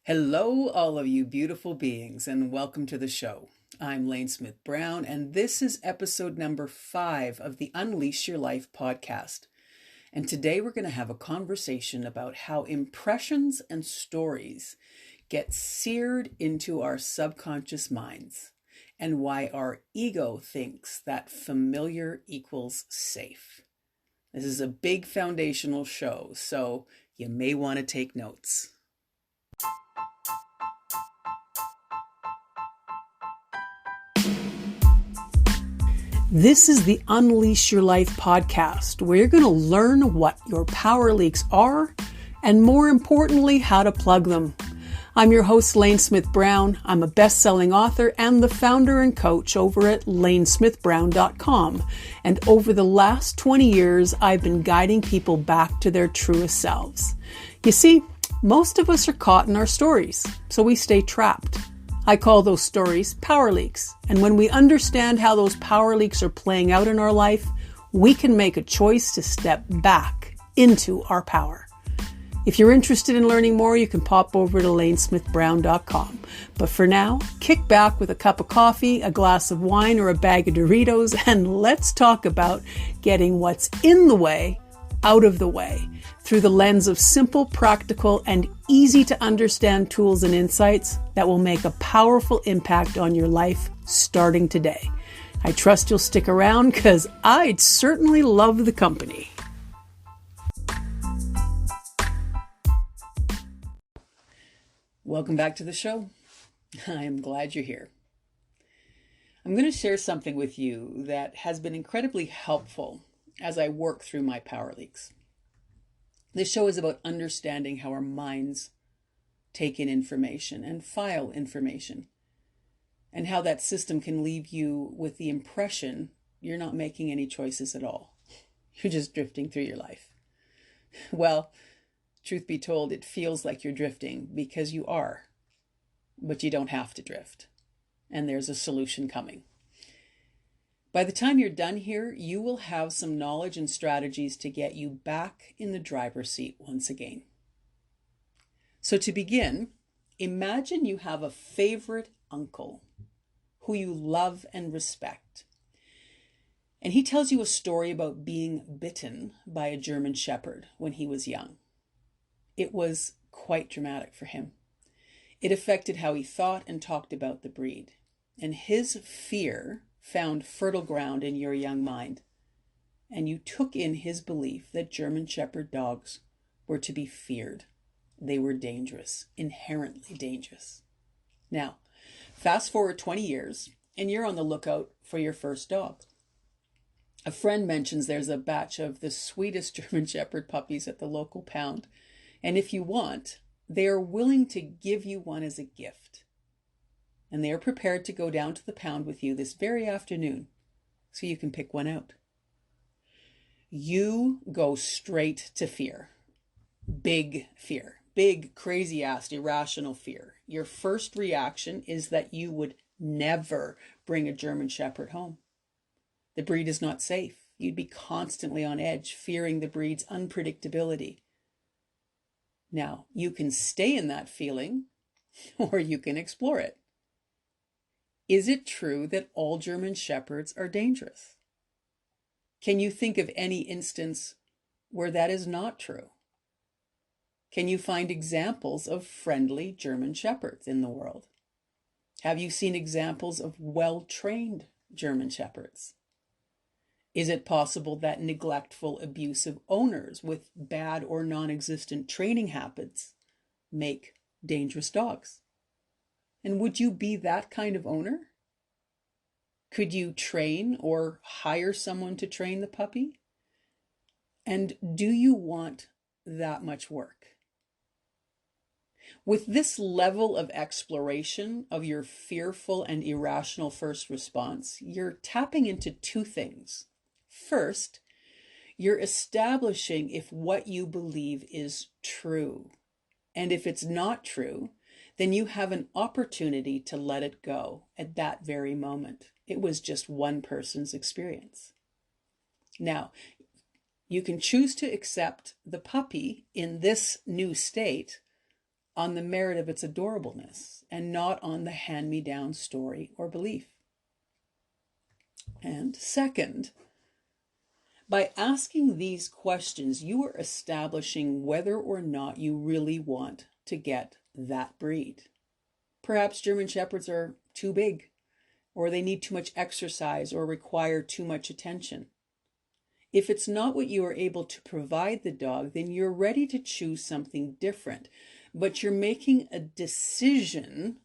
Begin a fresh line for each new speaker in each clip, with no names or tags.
Hello, all of you beautiful beings, and welcome to the show. I'm Lane Smith Brown, and this is episode number 5 of the Unleash Your Life podcast. And today we're going to have a conversation about how impressions and stories get seared into our subconscious minds and why our ego thinks that familiar equals safe. This is a big foundational show, so you may want to take notes. This is the Unleash Your Life podcast, where you're going to learn what your power leaks are, and more importantly, how to plug them. I'm your host, Lane Smith Brown. I'm a best-selling author and the founder and coach over at lanesmithbrown.com. And over the last 20 years, I've been guiding people back to their truest selves. You see, most of us are caught in our stories, so we stay trapped. I call those stories power leaks. And when we understand how those power leaks are playing out in our life, we can make a choice to step back into our power. If you're interested in learning more, you can pop over to lanesmithbrown.com. But for now, kick back with a cup of coffee, a glass of wine, or a bag of Doritos, and let's talk about getting what's in the way out of the way through the lens of simple, practical, and easy to understand tools and insights that will make a powerful impact on your life starting today. I trust you'll stick around because I'd certainly love the company. Welcome back to the show. I am glad you're here. I'm going to share something with you that has been incredibly helpful as I work through my power leaks. This show is about understanding how our minds take in information and file information, and how that system can leave you with the impression you're not making any choices at all. You're just drifting through your life. Well, truth be told, it feels like you're drifting because you are, but you don't have to drift, and there's a solution coming. By the time you're done here, you will have some knowledge and strategies to get you back in the driver's seat once again. So to begin, imagine you have a favorite uncle who you love and respect. And he tells you a story about being bitten by a German Shepherd when he was young. It was quite dramatic for him. It affected how he thought and talked about the breed. And his fear found fertile ground in your young mind, and you took in his belief that German Shepherd dogs were to be feared. They were dangerous, inherently dangerous. Now, fast forward 20 years, and you're on the lookout for your first dog. A friend mentions there's a batch of the sweetest German Shepherd puppies at the local pound, and if you want, they are willing to give you one as a gift. And they are prepared to go down to the pound with you this very afternoon so you can pick one out. You go straight to fear. Big, crazy ass, irrational fear. Your first reaction is that you would never bring a German Shepherd home. The breed is not safe. You'd be constantly on edge, fearing the breed's unpredictability. Now, you can stay in that feeling, or you can explore it. Is it true that all German Shepherds are dangerous? Can you think of any instance where that is not true? Can you find examples of friendly German Shepherds in the world? Have you seen examples of well-trained German Shepherds? Is it possible that neglectful, abusive owners with bad or non-existent training habits make dangerous dogs? And would you be that kind of owner? Could you train or hire someone to train the puppy? And do you want that much work? With this level of exploration of your fearful and irrational first response, you're tapping into two things. First, you're establishing if what you believe is true. And if it's not true, then you have an opportunity to let it go at that very moment. It was just one person's experience. Now, you can choose to accept the puppy in this new state on the merit of its adorableness and not on the hand-me-down story or belief. And second, by asking these questions, you are establishing whether or not you really want to get that breed. Perhaps German Shepherds are too big, or they need too much exercise or require too much attention. If it's not what you are able to provide the dog, then you're ready to choose something different, but you're making a decision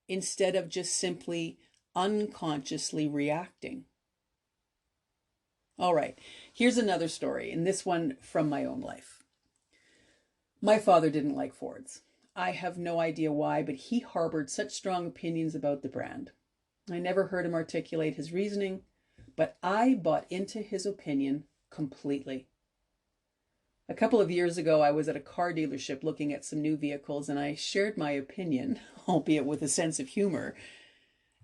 instead of just simply unconsciously reacting. All right, here's another story, and this one from my own life. My father didn't like Fords. I have no idea why, but he harbored such strong opinions about the brand. I never heard him articulate his reasoning, but I bought into his opinion completely. A couple of years ago, I was at a car dealership looking at some new vehicles, and I shared my opinion, albeit with a sense of humor,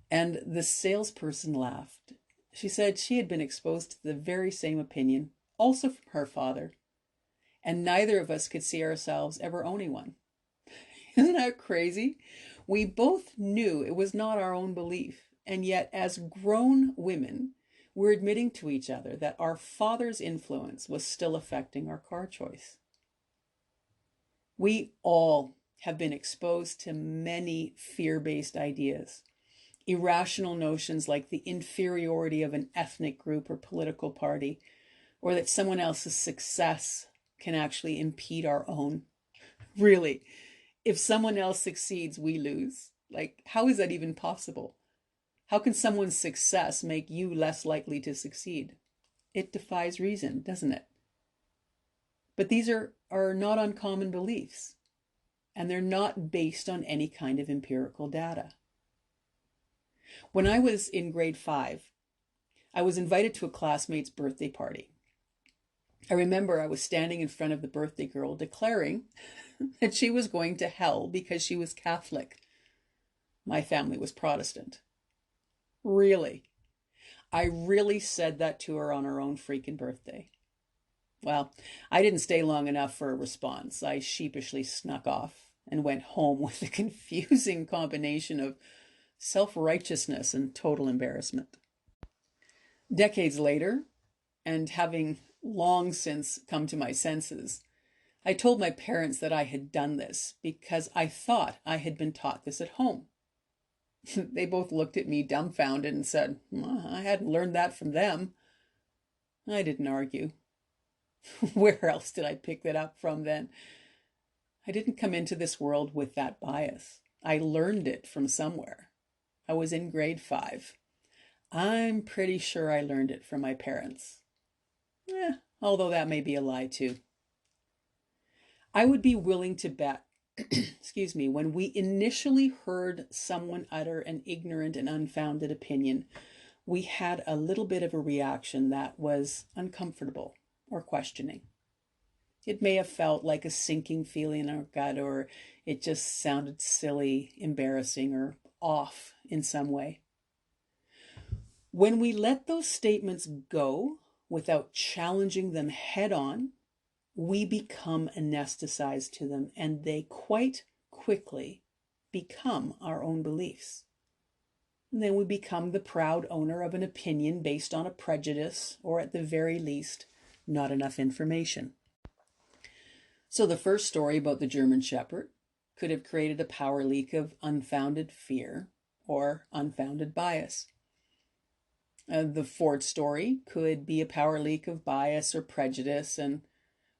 and the salesperson laughed. She said she had been exposed to the very same opinion, also from her father, and neither of us could see ourselves ever owning one. Isn't that crazy? We both knew it was not our own belief, and yet as grown women, we're admitting to each other that our father's influence was still affecting our car choice. We all have been exposed to many fear-based ideas, irrational notions like the inferiority of an ethnic group or political party, or that someone else's success can actually impede our own. Really, if someone else succeeds, we lose. Like, how is that even possible? How can someone's success make you less likely to succeed? It defies reason, doesn't it? But these are not uncommon beliefs, and they're not based on any kind of empirical data. When I was in grade 5, I was invited to a classmate's birthday party. I remember I was standing in front of the birthday girl declaring that she was going to hell because she was Catholic. My family was Protestant. Really? I really said that to her on her own freaking birthday. Well, I didn't stay long enough for a response. I sheepishly snuck off and went home with a confusing combination of self-righteousness and total embarrassment. Decades later, and having long since come to my senses, I told my parents that I had done this because I thought I had been taught this at home. They both looked at me dumbfounded and said, well, I hadn't learned that from them. I didn't argue. Where else did I pick that up from then? I didn't come into this world with that bias. I learned it from somewhere. I was in grade 5. I'm pretty sure I learned it from my parents. Although that may be a lie too. I would be willing to bet when we initially heard someone utter an ignorant and unfounded opinion, we had a little bit of a reaction that was uncomfortable or questioning. It may have felt like a sinking feeling in our gut, or it just sounded silly, embarrassing, or off in some way. When we let those statements go without challenging them head on, we become anesthetized to them, and they quite quickly become our own beliefs. And then we become the proud owner of an opinion based on a prejudice, or at the very least, not enough information. So the first story about the German Shepherd could have created a power leak of unfounded fear or unfounded bias. The Ford story could be a power leak of bias or prejudice, and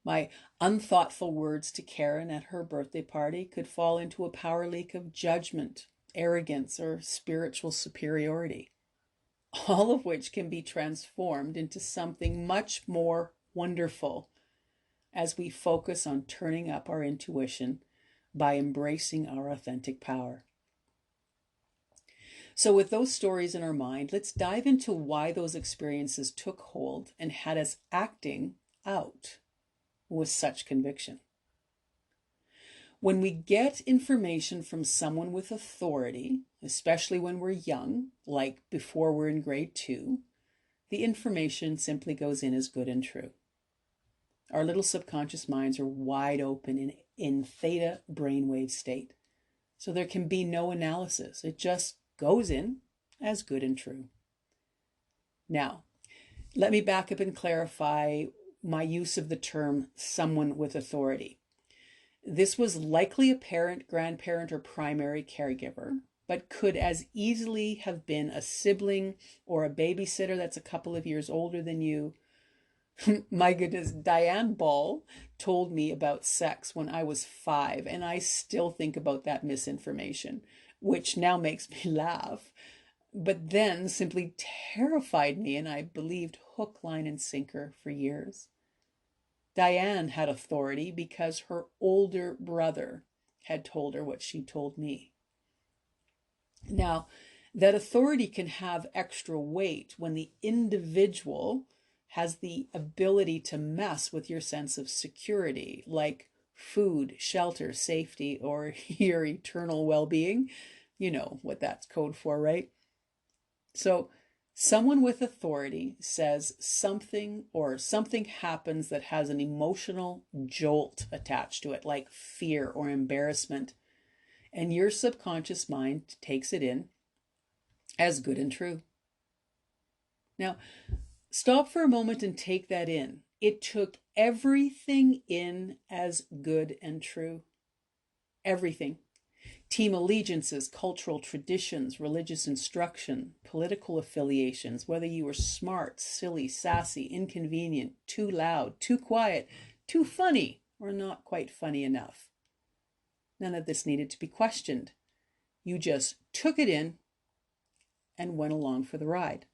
my unthoughtful words to Karen at her birthday party could fall into a power leak of judgment, arrogance, or spiritual superiority, all of which can be transformed into something much more wonderful as we focus on turning up our intuition by embracing our authentic power. So with those stories in our mind, let's dive into why those experiences took hold and had us acting out with such conviction. When we get information from someone with authority, especially when we're young, like before we're in grade 2, the information simply goes in as good and true. Our little subconscious minds are wide open in theta brainwave state. So there can be no analysis. It just goes in as good and true. Now, let me back up and clarify my use of the term someone with authority. This was likely a parent, grandparent, or primary caregiver, but could as easily have been a sibling or a babysitter that's a couple of years older than you. My goodness, Diane Ball told me about sex when I was 5, and I still think about that misinformation, which now makes me laugh, but then simply terrified me, and I believed hook, line, and sinker for years. Diane had authority because her older brother had told her what she told me. Now, that authority can have extra weight when the individual has the ability to mess with your sense of security, like food, shelter, safety, or your eternal well-being. You know what that's code for, right? So someone with authority says something or something happens that has an emotional jolt attached to it, like fear or embarrassment. And your subconscious mind takes it in as good and true. Now, stop for a moment and take that in. It took everything in as good and true. Everything. Team allegiances, cultural traditions, religious instruction, political affiliations, whether you were smart, silly, sassy, inconvenient, too loud, too quiet, too funny, or not quite funny enough. None of this needed to be questioned. You just took it in and went along for the ride.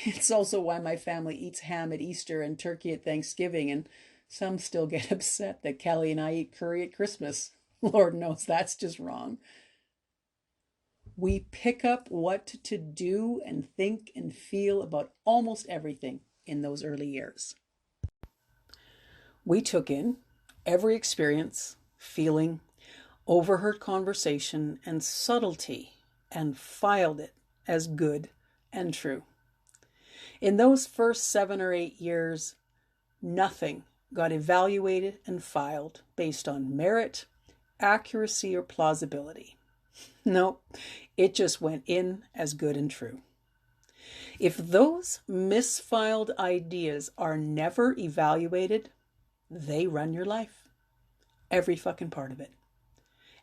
It's also why my family eats ham at Easter and turkey at Thanksgiving, and some still get upset that Kelly and I eat curry at Christmas. Lord knows that's just wrong. We pick up what to do and think and feel about almost everything in those early years. We took in every experience, feeling, overheard conversation, and subtlety and filed it as good and true. In those first 7 or 8 years, nothing got evaluated and filed based on merit, accuracy, or plausibility. Nope, it just went in as good and true. If those misfiled ideas are never evaluated, they run your life. Every fucking part of it.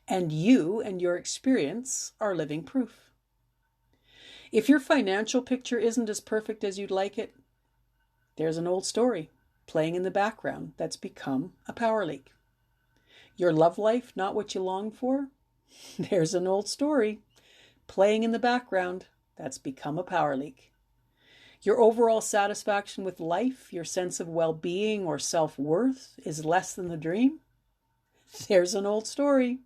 And you and your experience are living proof. If your financial picture isn't as perfect as you'd like it, there's an old story playing in the background that's become a power leak. Your love life not what you long for? There's an old story playing in the background that's become a power leak. Your overall satisfaction with life, your sense of well-being or self-worth is less than the dream? There's an old story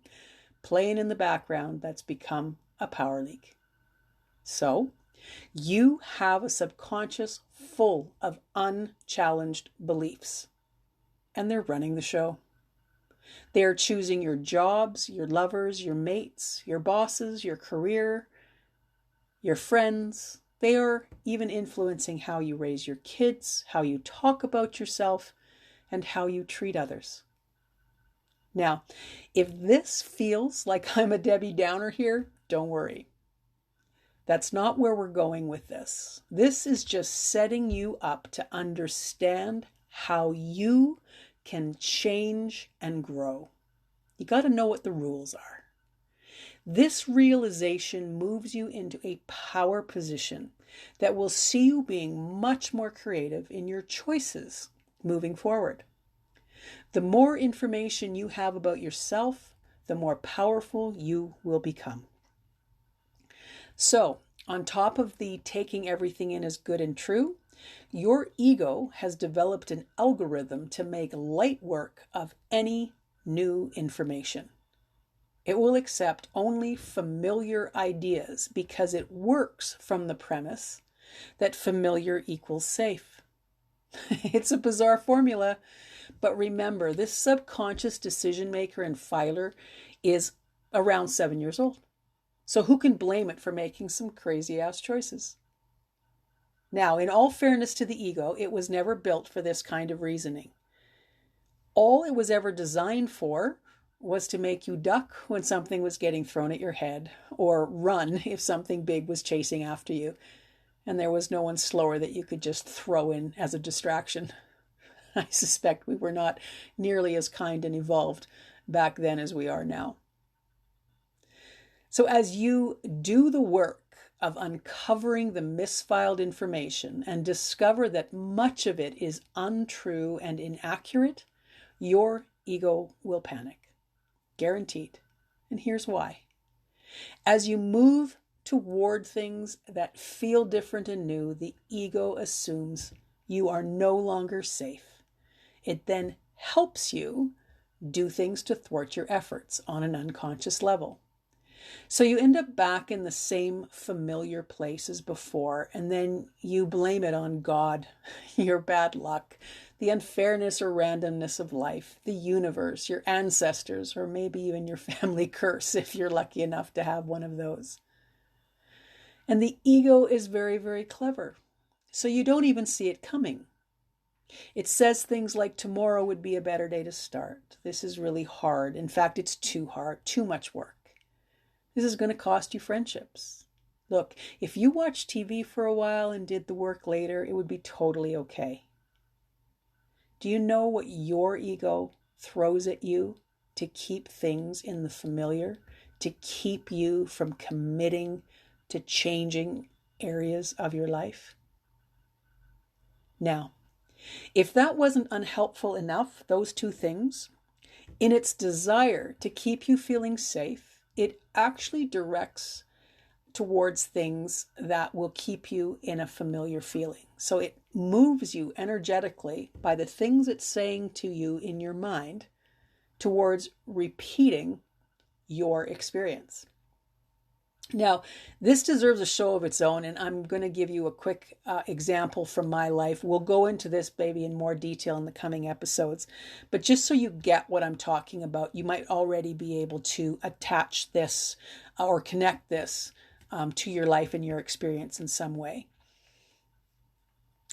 playing in the background that's become a power leak. So, you have a subconscious full of unchallenged beliefs, and they're running the show. They are choosing your jobs, your lovers, your mates, your bosses, your career, your friends. They are even influencing how you raise your kids, how you talk about yourself, and how you treat others. Now, if this feels like I'm a Debbie Downer here, don't worry. That's not where we're going with this. This is just setting you up to understand how you can change and grow. You got to know what the rules are. This realization moves you into a power position that will see you being much more creative in your choices moving forward. The more information you have about yourself, the more powerful you will become. So, on top of the taking everything in as good and true, your ego has developed an algorithm to make light work of any new information. It will accept only familiar ideas because it works from the premise that familiar equals safe. It's a bizarre formula, but remember, this subconscious decision maker and filer is around 7 years old. So who can blame it for making some crazy ass choices? Now, in all fairness to the ego, it was never built for this kind of reasoning. All it was ever designed for was to make you duck when something was getting thrown at your head, or run if something big was chasing after you, and there was no one slower that you could just throw in as a distraction. I suspect we were not nearly as kind and evolved back then as we are now. So as you do the work of uncovering the misfiled information and discover that much of it is untrue and inaccurate, your ego will panic. Guaranteed. And here's why. As you move toward things that feel different and new, the ego assumes you are no longer safe. It then helps you do things to thwart your efforts on an unconscious level. So you end up back in the same familiar place as before, and then you blame it on God, your bad luck, the unfairness or randomness of life, the universe, your ancestors, or maybe even your family curse if you're lucky enough to have one of those. And the ego is very, very clever, so you don't even see it coming. It says things like, tomorrow would be a better day to start. This is really hard. In fact, it's too hard, too much work. This is going to cost you friendships. Look, if you watched TV for a while and did the work later, it would be totally okay. Do you know what your ego throws at you to keep things in the familiar, to keep you from committing to changing areas of your life? Now, if that wasn't unhelpful enough, those two things, in its desire to keep you feeling safe, it actually directs towards things that will keep you in a familiar feeling. So it moves you energetically by the things it's saying to you in your mind towards repeating your experience. Now, this deserves a show of its own, and I'm going to give you a quick example from my life. We'll go into this baby in more detail in the coming episodes, but just so you get what I'm talking about, you might already be able to attach this or connect this to your life and your experience in some way.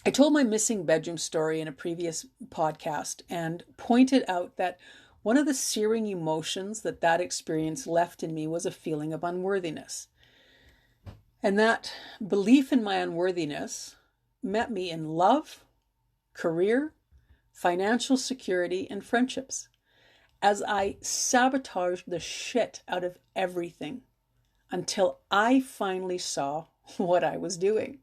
I told my missing bedroom story in a previous podcast and pointed out that one of the searing emotions that experience left in me was a feeling of unworthiness. And that belief in my unworthiness met me in love, career, financial security, and friendships, as I sabotaged the shit out of everything until I finally saw what I was doing.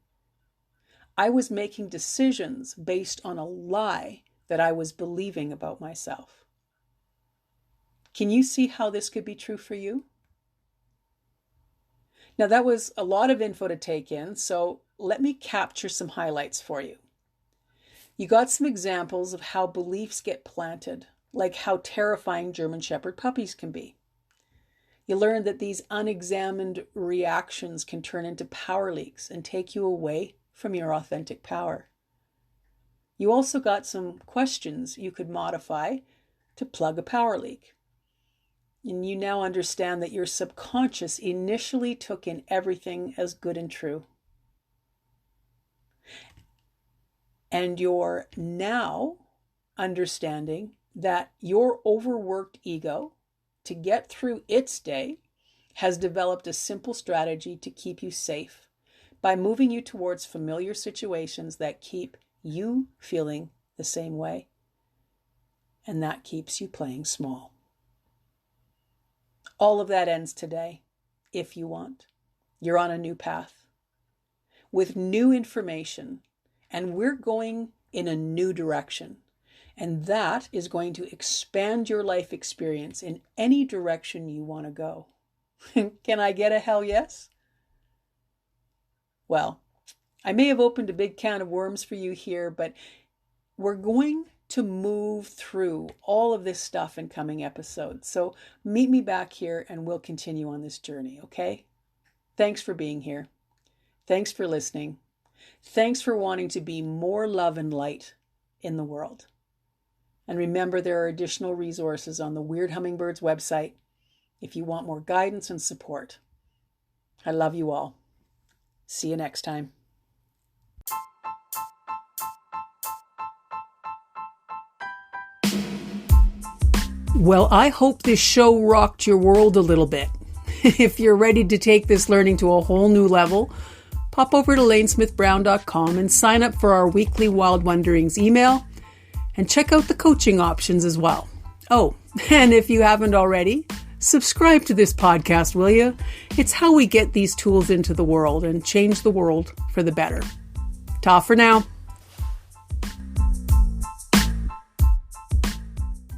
I was making decisions based on a lie that I was believing about myself. Can you see how this could be true for you? Now, that was a lot of info to take in, so let me capture some highlights for you. You got some examples of how beliefs get planted, like how terrifying German Shepherd puppies can be. You learned that these unexamined reactions can turn into power leaks and take you away from your authentic power. You also got some questions you could modify to plug a power leak. And you now understand that your subconscious initially took in everything as good and true. And you're now understanding that your overworked ego, to get through its day, has developed a simple strategy to keep you safe by moving you towards familiar situations that keep you feeling the same way. And that keeps you playing small. All of that ends today, if you want. You're on a new path with new information, and we're going in a new direction. And that is going to expand your life experience in any direction you want to go. Can I get a hell yes? Well, I may have opened a big can of worms for you here, but we're going to move through all of this stuff in coming episodes. So meet me back here and we'll continue on this journey, okay? Thanks for being here. Thanks for listening. Thanks for wanting to be more love and light in the world. And remember, there are additional resources on the Weird Hummingbirds website if you want more guidance and support. I love you all. See you next time. Well, I hope this show rocked your world a little bit. If you're ready to take this learning to a whole new level, pop over to lanesmithbrown.com and sign up for our weekly Wild Wonderings email, and check out the coaching options as well. Oh, and if you haven't already, subscribe to this podcast, will you? It's how we get these tools into the world and change the world for the better. Ta for now.